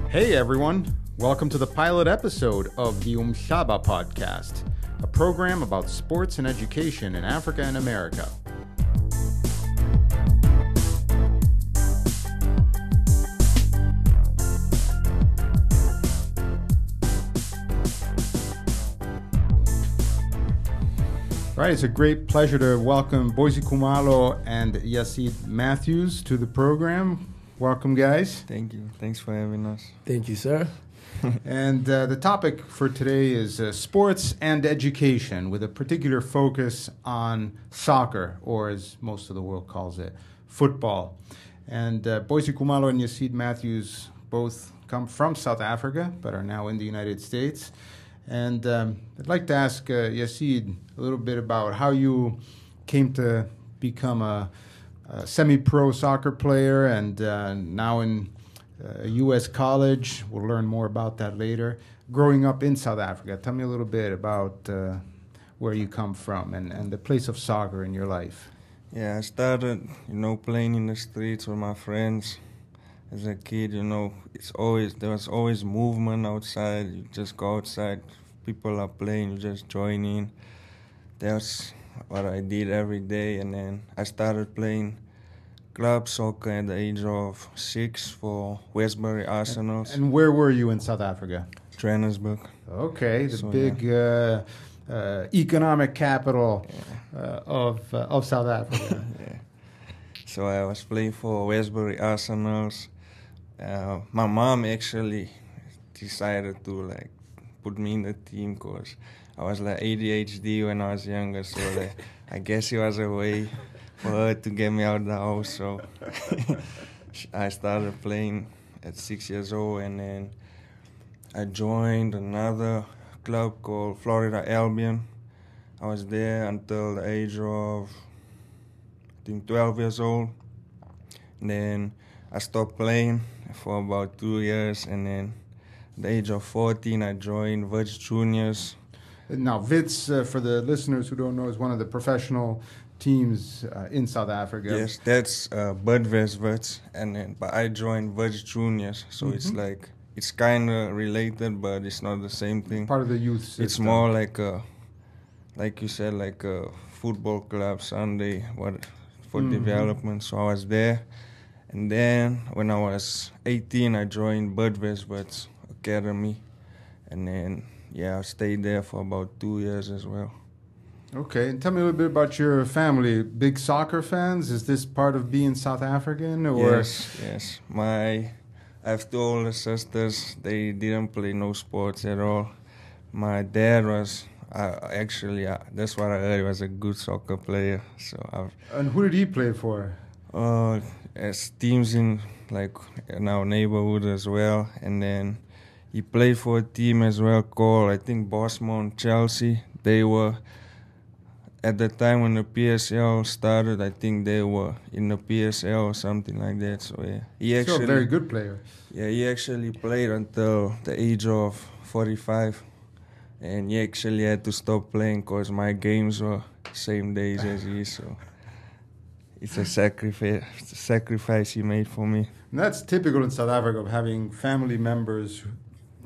Hey everyone, welcome to the pilot episode of the Umhlaba podcast, a program about sports and education in Africa and America. Right, it's a great pleasure to welcome Boyzzz Khumalo and Yazeed Matthews to the program. Welcome, guys. Thank you. Thanks for having us. Thank you, sir. And the topic for today is sports and education, with a particular focus on soccer, or as most of the world calls it, football. And Boyzzz Khumalo and Yazeed Matthews both come from South Africa, but are now in the United States. And I'd like to ask Yazeed a little bit about how you came to become a semi-pro soccer player and now in a U.S. college. We'll learn more about that later. Growing up in South Africa, tell me a little bit about where you come from and the place of soccer in your life. Yeah, I started, playing in the streets with my friends. As a kid, there was always movement outside. You just go outside, people are playing, you just join in. That's what I did every day. And then I started playing club soccer at the age of 6 for Westbury Arsenals. And where were you in South Africa? Johannesburg. Okay, the big economic capital of South Africa. Yeah. So I was playing for Westbury Arsenals. My mom actually decided to put me in the team because I was ADHD when I was younger, so I guess it was a way for her to get me out of the house. So I started playing at 6 years old, and then I joined another club called Florida Albion. I was there until the age of, 12 years old. And then I stopped playing for about 2 years, and then at the age of 14, I joined Boyzzz Juniors. Now, Wits, for the listeners who don't know, is one of the professional teams in South Africa. Yes, that's Boyzzz, but I joined Boyzzz Juniors, so it's kind of related, but it's not the same thing. Part of the youth system. It's more like you said, like a football club Sunday for development. So I was there. And then when I was 18, I joined Boyzzz Academy. And then, I stayed there for about 2 years as well. Okay, and tell me a little bit about your family. Big soccer fans? Is this part of being South African? Or? Yes. I have 2 older sisters. They didn't play no sports at all. My dad was, that's what I heard, he was a good soccer player. And who did he play for? As teams in our neighborhood as well, and then he played for a team as well called, I think, Bosmont Chelsea. They were, at the time when the PSL started, I think they were in the PSL or something like that. So he actually, a very good player. Yeah, he actually played until the age of 45, and he actually had to stop playing because my games were same days as he. So it's a sacrifice he made for me. And that's typical in South Africa, of having family members,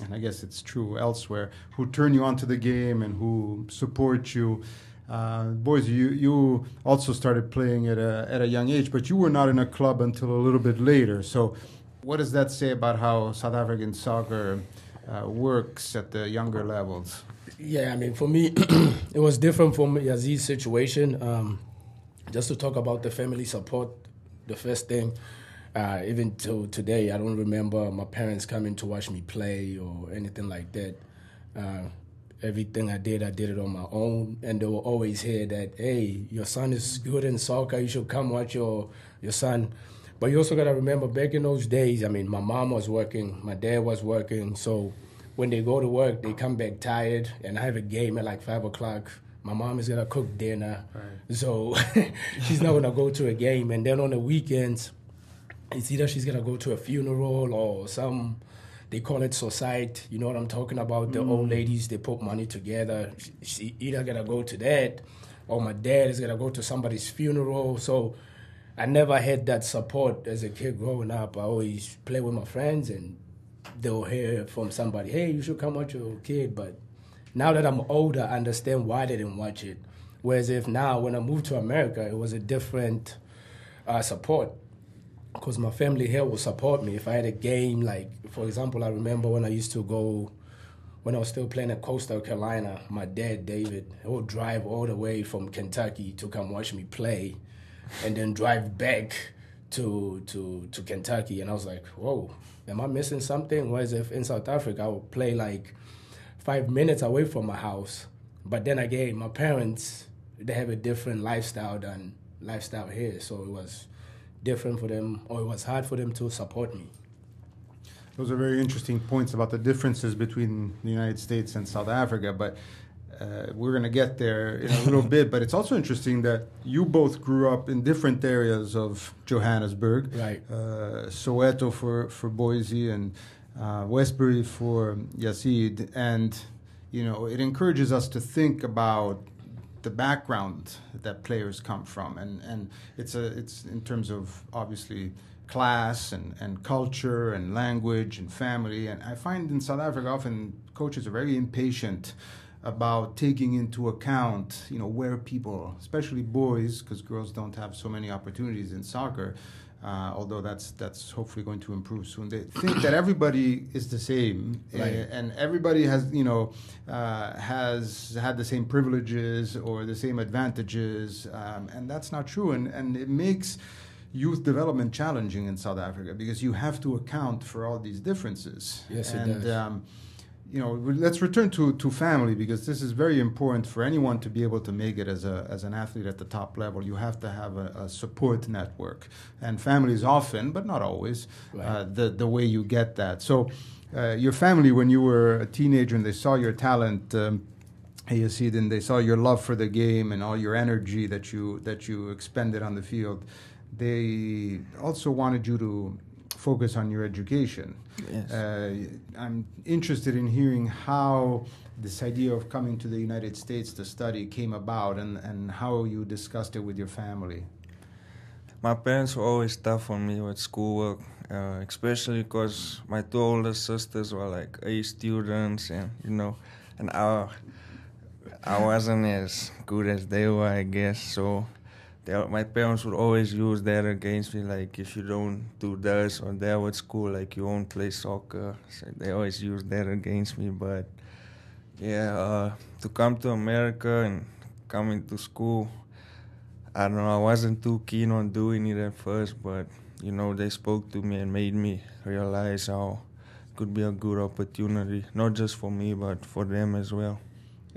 and I guess it's true elsewhere, who turn you onto the game and who support you. Boyzzz, you also started playing at a young age, but you were not in a club until a little bit later. So what does that say about how South African soccer works at the younger levels? Yeah, I mean, for me, it was different from Yazeed's situation. Just to talk about the family support, the first thing, even till today, I don't remember my parents coming to watch me play or anything like that. Everything I did it on my own, and they will always hear that, hey, your son is good in soccer, you should come watch your son. But you also got to remember, back in those days, I mean, my mom was working, my dad was working, so when they go to work, they come back tired, and I have a game at 5 o'clock. My mom is going to cook dinner, right. So she's not going to go to a game. And then on the weekends, it's either she's going to go to a funeral or they call it society, you know what I'm talking about? The old ladies, they put money together. She either going to go to that, or my dad is going to go to somebody's funeral. So I never had that support as a kid growing up. I always play with my friends, and they'll hear from somebody, hey, you should come watch your kid. But now that I'm older, I understand why they didn't watch it. Whereas if now, when I moved to America, it was a different support. Because my family here will support me. If I had a game, like, for example, I remember when I used to go, when I was still playing at Coastal Carolina, my dad, David, he would drive all the way from Kentucky to come watch me play and then drive back to Kentucky. And I was like, whoa, am I missing something? Whereas if in South Africa, I would play like 5 minutes away from my house. But then again, my parents, they have a different lifestyle than lifestyle here. So it was different for them, or it was hard for them to support me. Those are very interesting points about the differences between the United States and South Africa, but we're going to get there in a little bit. But it's also interesting that you both grew up in different areas of Johannesburg. Right. Soweto for Boyzzz and Westbury for Yazeed. And, you know, it encourages us to think about the background that players come from, and it's in terms of obviously class and culture and language and family. And I find in South Africa often coaches are very impatient about taking into account, you know, where people, especially boys, because girls don't have so many opportunities in soccer, although that's hopefully going to improve soon. They think that everybody is the same, right, and everybody has, you know, has had the same privileges or the same advantages, and that's not true. And it makes youth development challenging in South Africa because you have to account for all these differences. Yes, it does. You know, let's return to family, because this is very important for anyone to be able to make it as an athlete at the top level. You have to have a support network, and family is often, but not always, right, the way you get that. So, your family, when you were a teenager and they saw your talent, Yazeed, and they saw your love for the game and all your energy that you expended on the field, they also wanted you to focus on your education. Yes. I'm interested in hearing how this idea of coming to the United States to study came about, and how you discussed it with your family. My parents were always tough on me with schoolwork, especially because my two older sisters were like A students, and you know, and I wasn't as good as they were, I guess. So my parents would always use that against me, like if you don't do this or that with school, like you won't play soccer. So they always used that against me. But yeah, to come to America and coming to school, I don't know, I wasn't too keen on doing it at first, but you know, they spoke to me and made me realize how it could be a good opportunity, not just for me, but for them as well.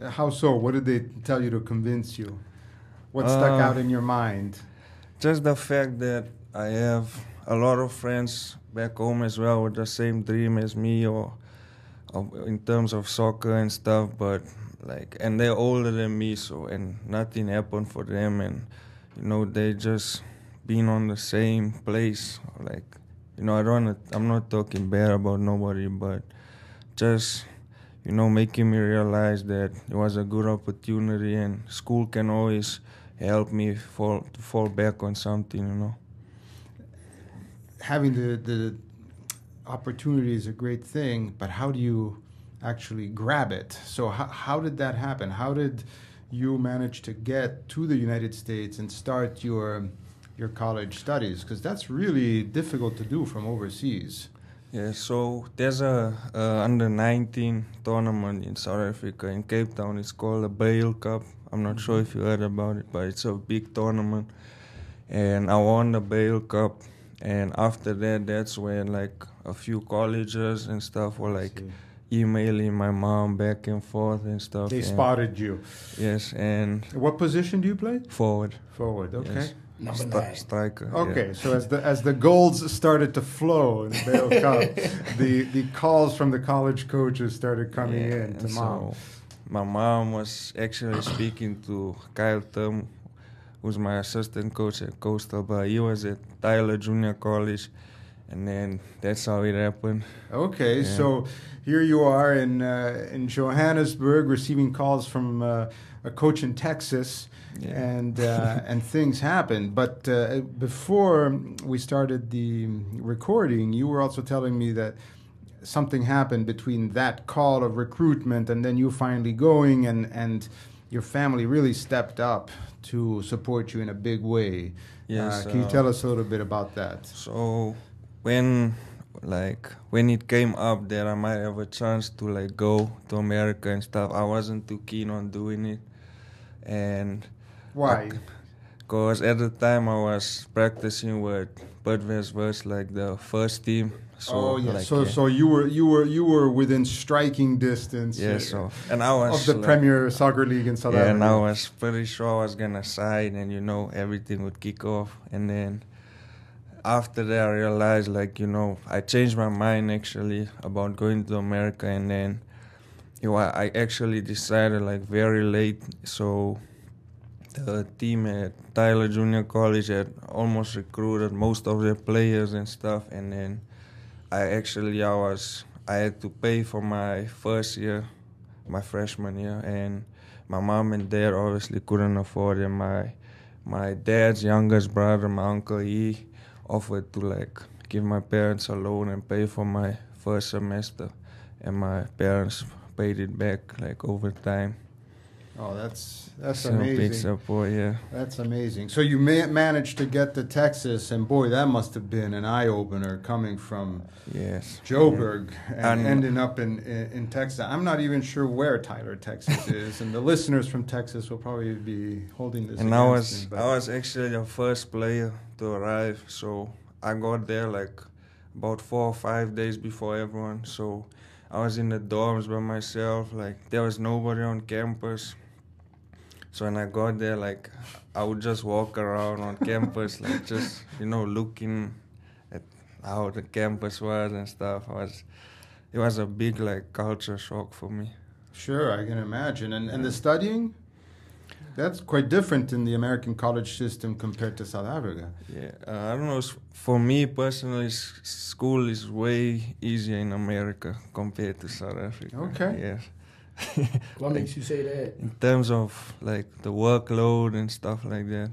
How so? What did they tell you to convince you? What stuck out in your mind? Just the fact that I have a lot of friends back home as well with the same dream as me, or in terms of soccer and stuff, but like, and they're older than me, so, and nothing happened for them, and you know, they just been on the same place. Like, you know, I'm not talking bad about nobody, but just, you know, making me realize that it was a good opportunity, and school can always help me fall back on something, you know. Having the opportunity is a great thing, but how do you actually grab it? So how did that happen? How did you manage to get to the United States and start your college studies? Because that's really difficult to do from overseas. Yeah, so there's a under-19 tournament in South Africa, in Cape Town. It's called the Bale Cup. I'm not sure if you heard about it, but it's a big tournament. And I won the Bale Cup. And after that, that's when like a few colleges and stuff were like emailing my mom back and forth and stuff. They spotted you. Yes, and... What position do you play? Forward. Forward, okay. Yes. Number 9. Striker. Okay, yeah. so as the goals started to flow in the Bale Cup, the calls from the college coaches started coming in to mom. So my mom was actually speaking to Kyle Thum, who's my assistant coach at Coastal, but he was at Tyler Junior College, and then that's how it happened. Okay, yeah. So here you are in Johannesburg receiving calls from a coach in Texas. Yeah. And things happened. But before we started the recording, you were also telling me that something happened between that call of recruitment and then you finally going, and your family really stepped up to support you in a big way. Yes. Can you tell us a little bit about that? So when it came up that I might have a chance to like go to America and stuff, I wasn't too keen on doing it. And why? Because at the time I was practicing with Boyzzz was like the first team. So, so you were within striking distance. Yeah, and I was of the Premier Soccer League in South Africa. Yeah, and I was pretty sure I was gonna sign, and everything would kick off. And then after that, I realized I changed my mind actually about going to America, and then I actually decided very late. So the team at Tyler Junior College had almost recruited most of their players and stuff, and then I had to pay for my first year, my freshman year, and my mom and dad obviously couldn't afford it. My dad's youngest brother, my uncle, he offered to give my parents a loan and pay for my first semester, and my parents paid it back over time. Oh, that's amazing. Big support, yeah. That's amazing. So you managed to get to Texas, and boy, that must have been an eye-opener coming from Joburg and ending up in Texas. I'm not even sure where Tyler, Texas is, and the listeners from Texas will probably be holding this. And I was actually the first player to arrive, so I got there about 4 or 5 days before everyone. So I was in the dorms by myself. There was nobody on campus. So when I got there, I would just walk around on campus, just, looking at how the campus was and stuff. It was a big, culture shock for me. Sure, I can imagine. And the studying? That's quite different in the American college system compared to South Africa. Yeah, I don't know. For me personally, school is way easier in America compared to South Africa. Okay. Yes. What makes you say that? In terms of the workload and stuff like that.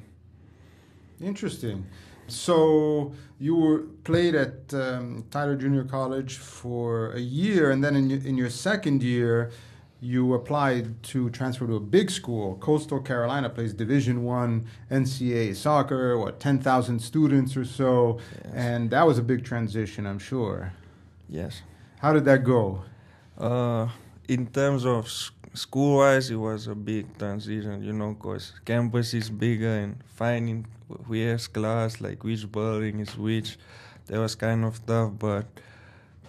Interesting. So you played at Tyler Junior College for a year, and then in your second year, you applied to transfer to a big school. Coastal Carolina plays Division I NCAA soccer, 10,000 students or so, yes. And that was a big transition, I'm sure. Yes. How did that go? In terms of school-wise, it was a big transition, because campus is bigger and finding where's class, which building is which, that was kind of tough. But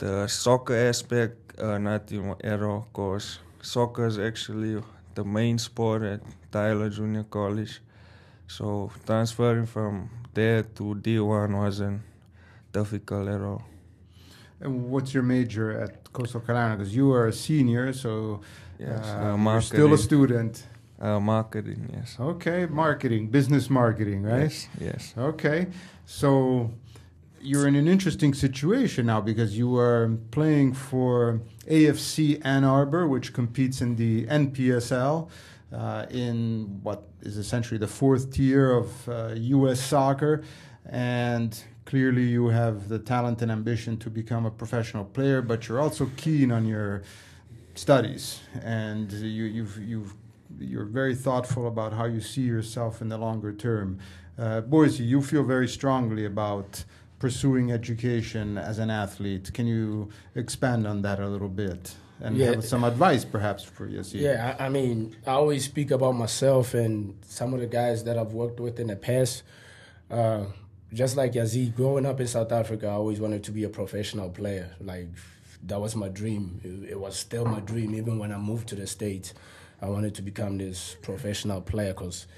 the soccer aspect, nothing at all, because soccer is actually the main sport at Tyler Junior College. So transferring from there to D1 wasn't difficult at all. And what's your major at Coastal Carolina? Because you are a senior, so yes, you're still a student. Marketing, yes. Okay, marketing, business marketing, right? Yes. Okay, so you're in an interesting situation now because you are playing for AFC Ann Arbor, which competes in the NPSL in what is essentially the fourth tier of U.S. soccer, and clearly you have the talent and ambition to become a professional player, but you're also keen on your studies, and you're very thoughtful about how you see yourself in the longer term. Boyzzz, you feel very strongly about pursuing education as an athlete. Can you expand on that a little bit and have some advice perhaps for Yazeed? Yeah, I mean, I always speak about myself and some of the guys that I've worked with in the past. Just like Yazeed, growing up in South Africa, I always wanted to be a professional player. That was my dream. It was still my dream. Even when I moved to the States, I wanted to become this professional player because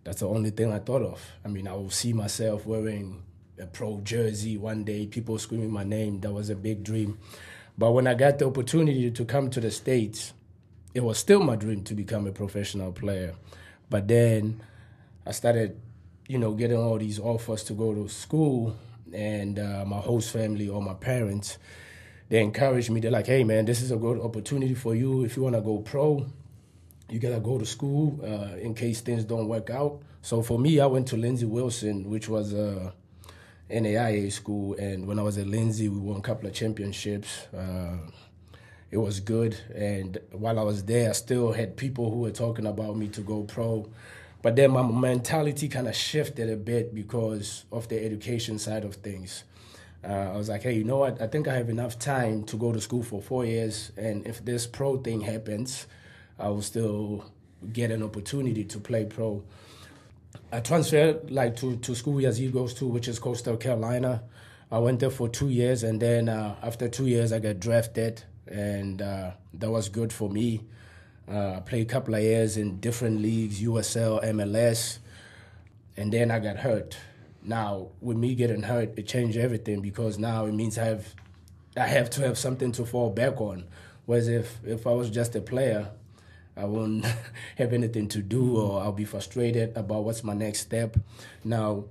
that's the only thing I thought of. I mean, I will see myself wearing a pro jersey one day, people screaming my name. That was a big dream. But when I got the opportunity to come to the States, it was still my dream to become a professional player. But then I started getting all these offers to go to school, and my host family or my parents, they encouraged me. They're like, hey, man, this is a good opportunity for you. If you want to go pro, you got to go to school in case things don't work out. So for me, I went to Lindsey Wilson, which was NAIA school, and when I was at Lindsay, we won a couple of championships. It was good, and while I was there, I still had people who were talking about me to go pro. But then my mentality kind of shifted a bit because of the education side of things. I was like, hey, you know what? I think I have enough time to go to school for 4 years, and if this pro thing happens, I will still get an opportunity to play pro. I transferred to school Yazeed goes to, which is Coastal Carolina. I went there for 2 years, and then after 2 years, I got drafted, and that was good for me. I played a couple of years in different leagues, U.S.A, MLS, and then I got hurt. Now, with me getting hurt, it changed everything because now it means I have to have something to fall back on. Whereas if I was just a player, I won't have anything to do, or I'll be frustrated about what's my next step. Now,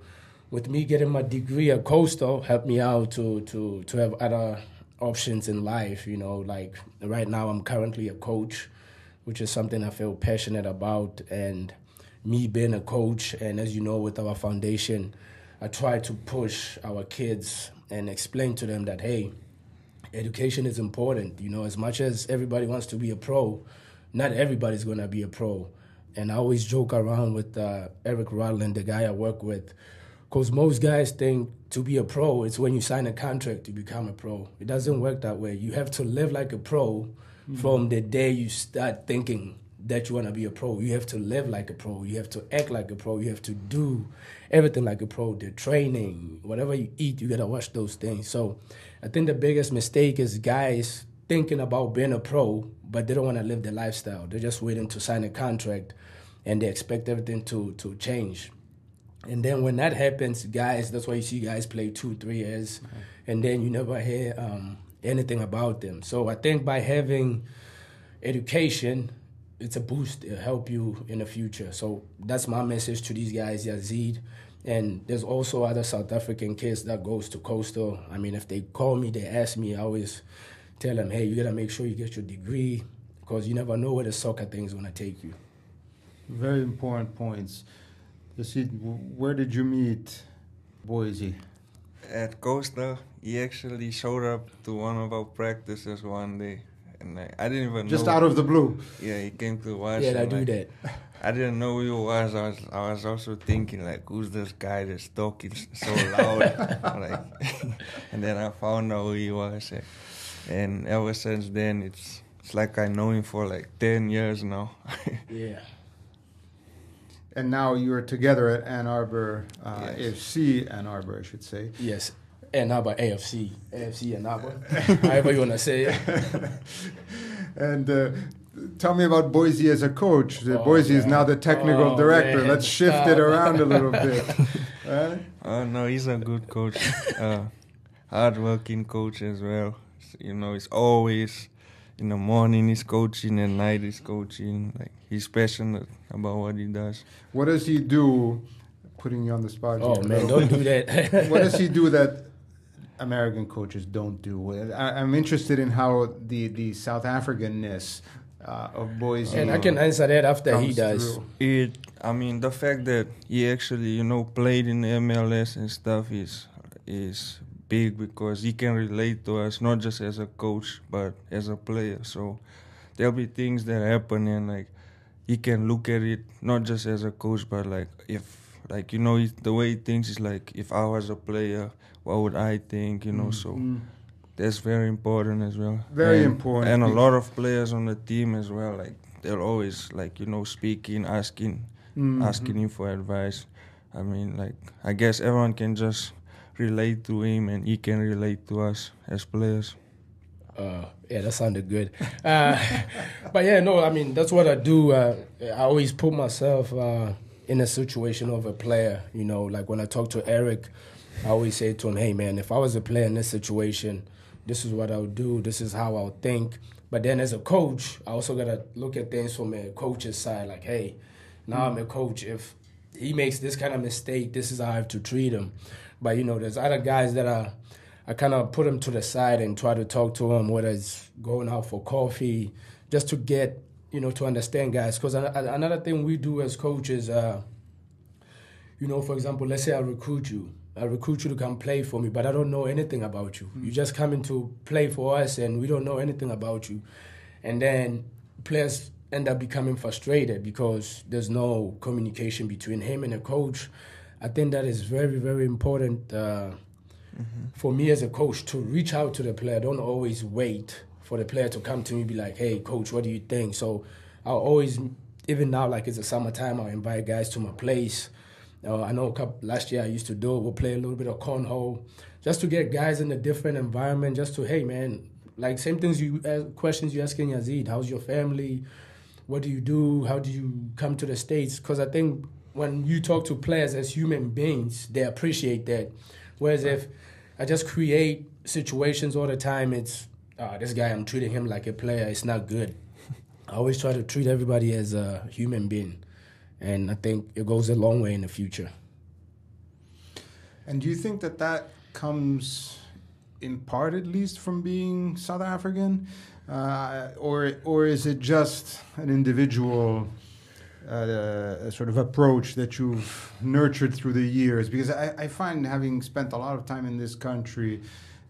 with me getting my degree at Coastal, helped me out to have other options in life. You know, like right now I'm currently a coach, which is something I feel passionate about. And me being a coach, and as you know, with our foundation, I try to push our kids and explain to them that, hey, education is important. You know, as much as everybody wants to be a pro, not everybody's going to be a pro. And I always joke around with Eric Rutland, the guy I work with, because most guys think to be a pro, it's when you sign a contract to become a pro. It doesn't work that way. You have to live like a pro from the day you start thinking that you want to be a pro. You have to live like a pro. You have to act like a pro. You have to do everything like a pro. The training, whatever you eat, you got to watch those things. So I think the biggest mistake is guys thinking about being a pro, but they don't want to live the lifestyle. They're just waiting to sign a contract, and they expect everything to change. And then when that happens, guys, that's why you see guys play 2-3 years, and then you never hear anything about them. So I think by having education, it's a boost. It'll help you in the future. So that's my message to these guys, Yazeed. And there's also other South African kids that goes to Coastal. I mean, if they call me, they ask me, I always tell them, hey, you got to make sure you get your degree, because you never know where the soccer thing is going to take you. Very important points. Yazeed, where did you meet Boyzzz? At Coastal, he actually showed up to one of our practices one day. And I didn't even know. Just out of the blue? Yeah, he came to watch. Yeah, I do that. I didn't know who he was. I was also thinking, like, who's this guy that's talking so loud? And then I found out who he was. And ever since then, it's like I know him for like 10 years now. Yeah. And now you're together at Ann Arbor, Yes. AFC Ann Arbor, I should say. Yes. Ann Arbor, AFC Ann Arbor, however you want to say it. And tell me about Boyzzz as a coach. Boyzzz is now the technical director. Man. Let's shift it around a little bit. Oh, no, he's a good coach. Hard-working coach as well. You know, he's always, in the morning he's coaching, at night he's coaching. Like, he's passionate about what he does. What does he do, putting you on the spot? Oh, man, don't do that. What does he do that American coaches don't do? I'm interested in how the South Africanness of Boyzzz. And I can answer that after he does. I mean, the fact that he actually, you know, played in the MLS and stuff is big, because he can relate to us, not just as a coach, but as a player. So there'll be things that happen, and like, he can look at it not just as a coach, but like, if, like, you know, the way he thinks is like, if I was a player, what would I think, you know? So that's very important as well. Very important. And a lot of players on the team as well, like, they're always, like, you know, speaking, asking you for advice. I mean, like, I guess everyone can just relate to him, and he can relate to us as players. Yeah, that sounded good. But yeah, no, I mean, that's what I do. I always put myself in a situation of a player. You know, like when I talk to Eric, I always say to him, hey, man, if I was a player in this situation, this is what I would do, this is how I would think. But then as a coach, I also got to look at things from a coach's side. Like, hey, now I'm a coach. If he makes this kind of mistake, this is how I have to treat him. But, you know, there's other guys that I kind of put them to the side and try to talk to them, whether it's going out for coffee, just to get, you know, to understand guys. Because another thing we do as coaches, you know, for example, let's say I recruit you. I'll recruit you to come play for me, but I don't know anything about you. You just coming to play for us, and we don't know anything about you. And then players end up becoming frustrated because there's no communication between him and the coach. I think that is very, very important for me as a coach to reach out to the player. Don't always wait for the player to come to me and be like, hey, coach, what do you think? So I'll always, even now, like it's the summertime, I'll invite guys to my place. I know last year I used to do it. We'll play a little bit of cornhole just to get guys in a different environment, just to, hey, man, like same things questions you asking Yazeed. How's your family? What do you do? How do you come to the States? Because I think when you talk to players as human beings, they appreciate that. Whereas if I just create situations all the time, it's, this guy, I'm treating him like a player. It's not good. I always try to treat everybody as a human being. And I think it goes a long way in the future. And do you think that that comes, in part at least, from being South African? Or is it just an individual sort of approach that you've nurtured through the years? Because I find, having spent a lot of time in this country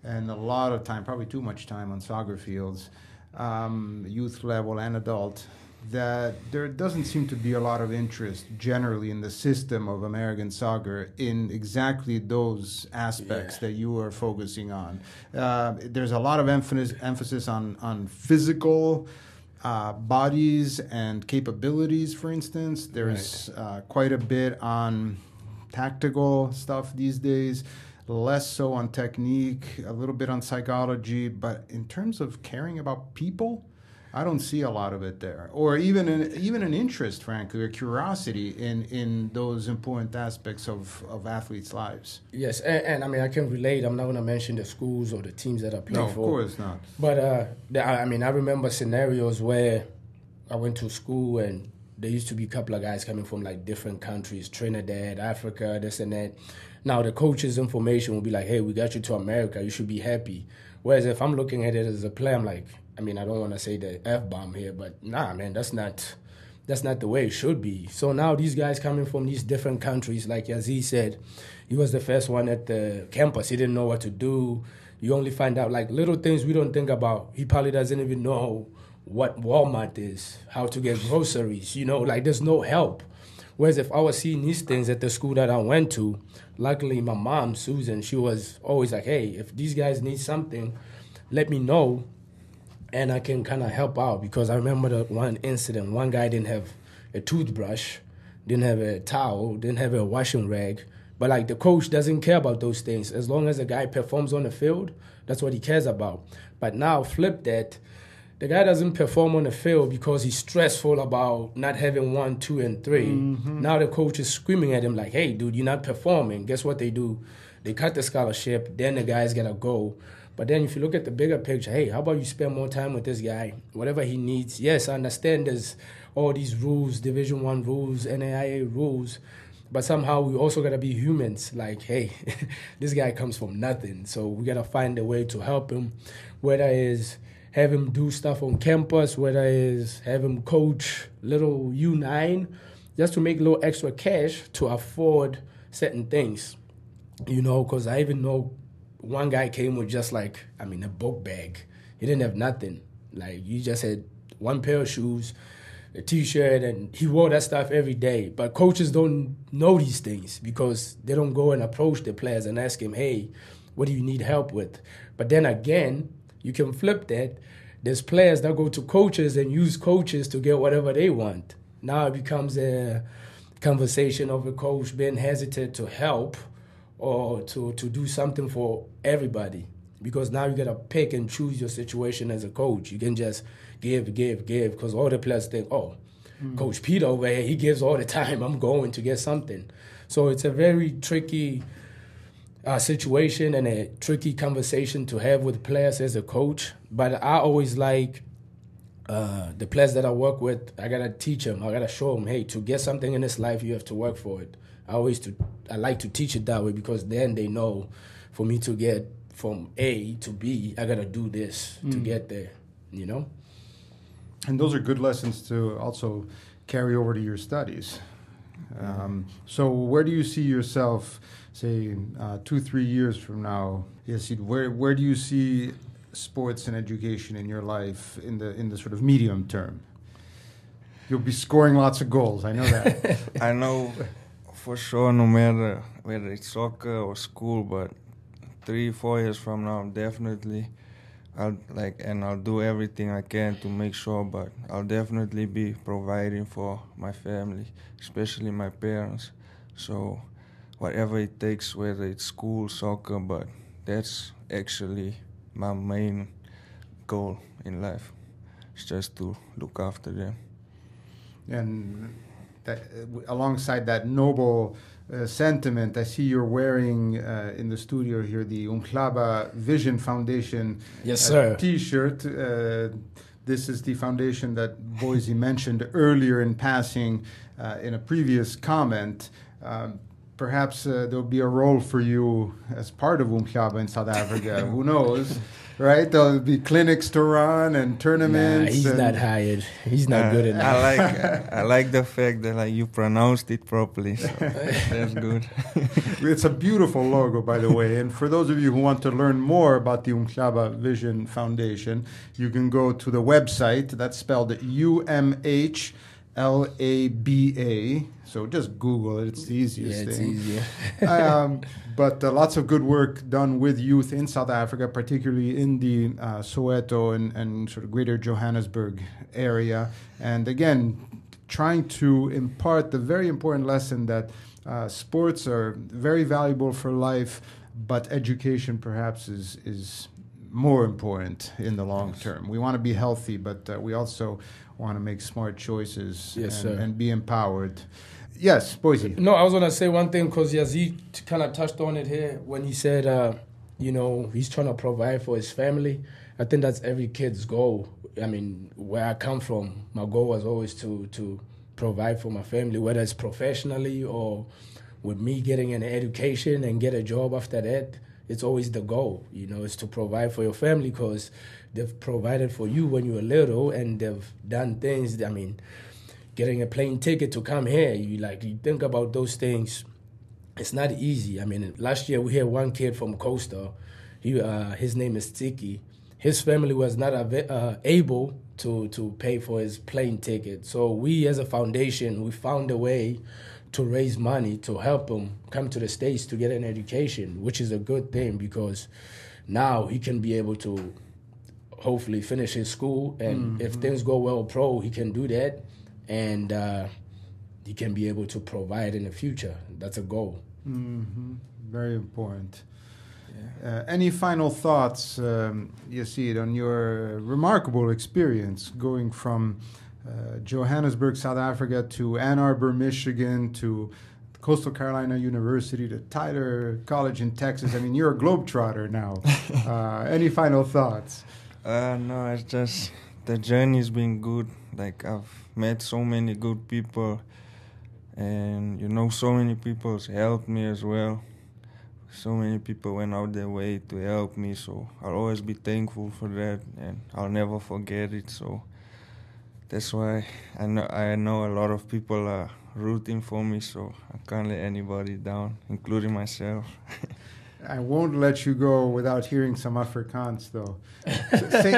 and a lot of time, probably too much time on soccer fields, youth level and adult, that there doesn't seem to be a lot of interest generally in the system of American soccer in exactly those aspects that you are focusing on. There's a lot of emphasis on physical bodies and capabilities, for instance. There's quite a bit on tactical stuff these days, less so on technique, a little bit on psychology. But in terms of caring about people, I don't see a lot of it there, or even an interest, frankly, or curiosity in those important aspects of athletes' lives. Yes, and I mean, I can relate. I'm not going to mention the schools or the teams that I play for. No, of course not. But, I mean, I remember scenarios where I went to school and there used to be a couple of guys coming from, like, different countries, Trinidad, Africa, this and that. Now, the coach's information will be like, hey, we got you to America. You should be happy. Whereas if I'm looking at it as a player, I'm like, I mean, I don't want to say the F-bomb here, but nah, man, that's not the way it should be. So now these guys coming from these different countries, like Yazeed said, he was the first one at the campus. He didn't know what to do. You only find out, like, little things we don't think about. He probably doesn't even know what Walmart is, how to get groceries, like there's no help. Whereas if I was seeing these things at the school that I went to, luckily my mom, Susan, she was always like, hey, if these guys need something, let me know. And I can kind of help out, because I remember the one incident. One guy didn't have a toothbrush, didn't have a towel, didn't have a washing rag. But, like, the coach doesn't care about those things. As long as the guy performs on the field, that's what he cares about. But now flip that. The guy doesn't perform on the field because he's stressful about not having 1, 2, and 3. Mm-hmm. Now the coach is screaming at him like, hey, dude, you're not performing. Guess what they do? They cut the scholarship. Then the guy's got to go. But then if you look at the bigger picture, hey, how about you spend more time with this guy? Whatever he needs. Yes, I understand there's all these rules, Division I rules, NAIA rules. But somehow we also got to be humans. Like, hey, this guy comes from nothing. So we got to find a way to help him, whether it's have him do stuff on campus, whether it's have him coach little U9, just to make a little extra cash to afford certain things. Because I even know one guy came with just a book bag. He didn't have nothing. Like, you just had one pair of shoes, a T-shirt, and he wore that stuff every day. But coaches don't know these things because they don't go and approach the players and ask him, hey, what do you need help with? But then again, you can flip that. There's players that go to coaches and use coaches to get whatever they want. Now it becomes a conversation of a coach being hesitant to help or to do something for everybody, because now you got to pick and choose your situation as a coach. You can just give, because all the players think, Coach Peter over here, he gives all the time, I'm going to get something. So it's a very tricky situation and a tricky conversation to have with players as a coach. But I always like the players that I work with, I got to teach them, I got to show them, hey, to get something in this life, you have to work for it. I like to teach it that way, because then they know for me to get from A to B, I got to do this to get there, And those are good lessons to also carry over to your studies. So where do you see yourself, say, 2-3 years from now? Yazeed, where do you see sports and education in your life in the sort of medium term? You'll be scoring lots of goals. I know that. I know for sure, no matter whether it's soccer or school, but 3-4 years from now, definitely, I'll do everything I can to make sure. But I'll definitely be providing for my family, especially my parents. So, whatever it takes, whether it's school, soccer, but that's actually my main goal in life. It's just to look after them. And that, alongside that noble sentiment, I see you're wearing in the studio here the Umhlaba Vision Foundation Yes, sir. T-shirt. This is the foundation that Boyzzz mentioned earlier in passing in a previous comment. Perhaps there'll be a role for you as part of Umhlaba in South Africa. Who knows, right? There'll be clinics to run and tournaments. He's not hired. He's not good enough. I like the fact that you pronounced it properly. So that's good. It's a beautiful logo, by the way. And for those of you who want to learn more about the Umhlaba Vision Foundation, you can go to the website. That's spelled UMHLABA. So just Google it. It's the easiest it's thing. easier. But lots of good work done with youth in South Africa, particularly in the Soweto and sort of greater Johannesburg area. And again, trying to impart the very important lesson that sports are very valuable for life, but education perhaps is more important in the long term. We want to be healthy, but we also want to make smart choices and be empowered. Yes, Boyzzz. No, I was going to say one thing because Yazeed kind of touched on it here when he said, he's trying to provide for his family. I think that's every kid's goal. I mean, where I come from, my goal was always to provide for my family, whether it's professionally or with me getting an education and get a job after that. It's always the goal, is to provide for your family because they've provided for you when you were little and they've done things. I mean, getting a plane ticket to come here, you think about those things. It's not easy. I mean, last year we had one kid from Costa. His name is Tiki. His family was not able to pay for his plane ticket. So we as a foundation, we found a way to raise money to help him come to the States to get an education, which is a good thing because now he can be able to hopefully finish his school. And if things go well pro, he can do that. And he can be able to provide in the future. That's a goal. Mm-hmm. Very important. Yeah. Any final thoughts, Yazeed, on your remarkable experience going from Johannesburg, South Africa, to Ann Arbor, Michigan, to Coastal Carolina University, to Tyler College in Texas? I mean, you're a globetrotter now. Any final thoughts? No, it's just the journey's been good. I've met so many good people, and so many people helped me as well. So many people went out their way to help me, so I'll always be thankful for that, and I'll never forget it. So that's why I know a lot of people are rooting for me, so I can't let anybody down, including myself. I won't let you go without hearing some Afrikaans, though.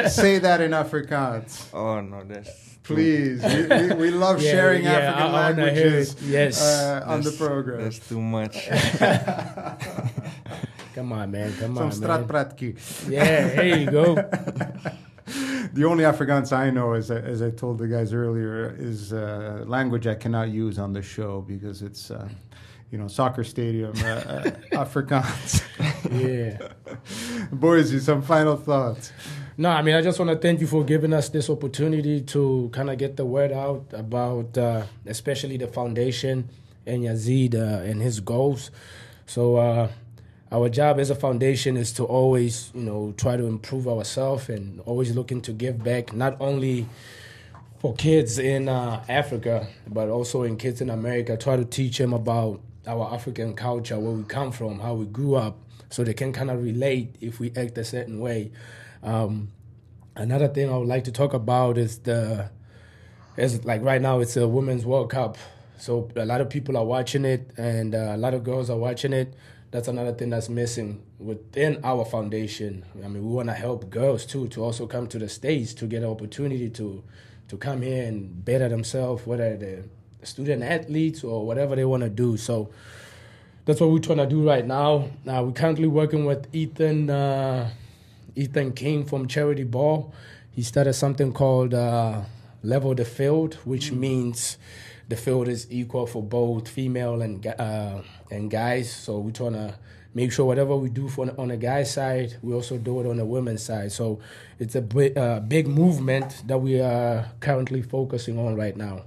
Say that in Afrikaans. Oh, no, that's... Please. We love sharing African languages on the program. That's too much. Come on, man. Come Some on, straatpratkie. Yeah, there you go. The only Afrikaans I know, as I told the guys earlier, is language I cannot use on the show because it's... soccer stadium, Afrikaans. Yeah. Boyzzz, some final thoughts? No, I mean, I just want to thank you for giving us this opportunity to kind of get the word out about especially the foundation and Yazeed and his goals. So our job as a foundation is to always, try to improve ourselves and always looking to give back, not only for kids in Africa, but also in kids in America. Try to teach them about our African culture, where we come from, how we grew up, so they can kind of relate if we act a certain way. Another thing I would like to talk about is right now it's a Women's World Cup So a lot of people are watching it, and a lot of girls are watching it. That's another thing that's missing within our foundation. I mean, we want to help girls too to also come to the States to get an opportunity to come here and better themselves, whether they're student athletes or whatever they want to do. So that's what we're trying to do right now. We're currently working with Ethan King from Charity Ball. He started something called Level the Field, which means the field is equal for both female and guys. So we're trying to make sure whatever we do on the guys' side, we also do it on the women's side. So it's a big movement that we are currently focusing on right now.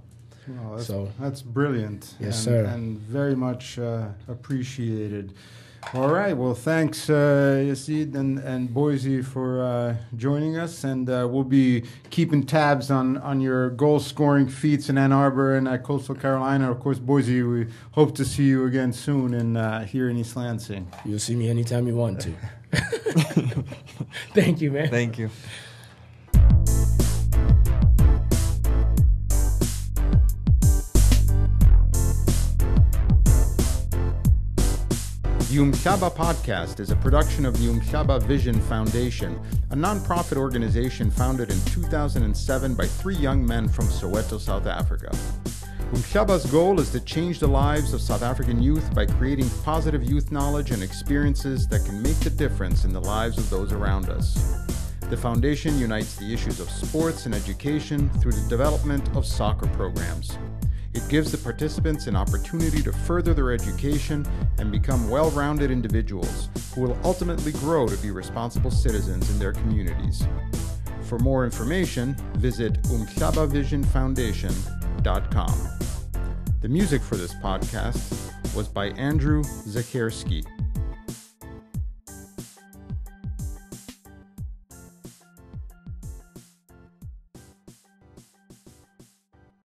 Well, that's brilliant. Yes, sir. And very much appreciated. All right. Well, thanks, Yazeed and Boyzzz for joining us. And we'll be keeping tabs on your goal-scoring feats in Ann Arbor and at Coastal Carolina. Of course, Boyzzz, we hope to see you again soon here in East Lansing. You'll see me anytime you want to. Thank you, man. Thank you. The Umhlaba podcast is a production of the Umhlaba Vision Foundation, a non-profit organization founded in 2007 by 3 young men from Soweto, South Africa. Umhlaba's goal is to change the lives of South African youth by creating positive youth knowledge and experiences that can make the difference in the lives of those around us. The foundation unites the issues of sports and education through the development of soccer programs. It gives the participants an opportunity to further their education and become well-rounded individuals who will ultimately grow to be responsible citizens in their communities. For more information, visit umhlabavisionfoundation.com. The music for this podcast was by Andrew Zakierski.